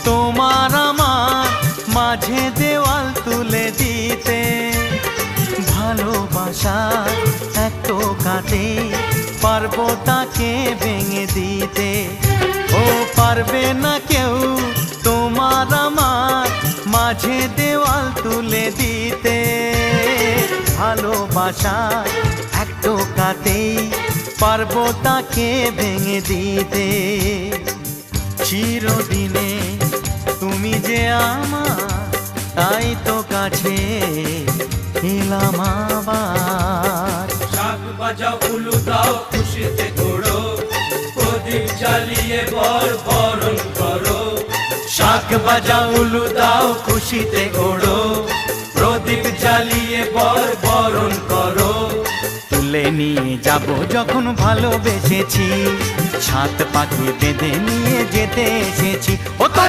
তোমার আমার মাঝে দেওয়াল তুলে দিতে। ভালোবাসার এক টোকাতে পারবো তাকে ভেঙে দিতে। ও পারবে না কেউ তোমার আমার মাঝে দেওয়াল তুলে দিতে। ভালোবাসার এক টোকাতেই পারবো তাকে ভেঙে দিতে। চিরদিনে তুমি যে আমার, তাই তো কাছে এলাম আবার। শাক বাজাও উলু দাও খুশিতে ঘোড়ো, প্রদীপ জ্বালিয়ে বরণ করো। শাক বাজাও উলু দাও খুশিতে ঘোড়ো, প্রদীপ জ্বালিয়ে বরণ করো। তুলে নিয়ে যাব যখন ভালোবেসেছি, ছাদ পাখি বেঁধে নিয়ে যেতে এসেছি। ও তো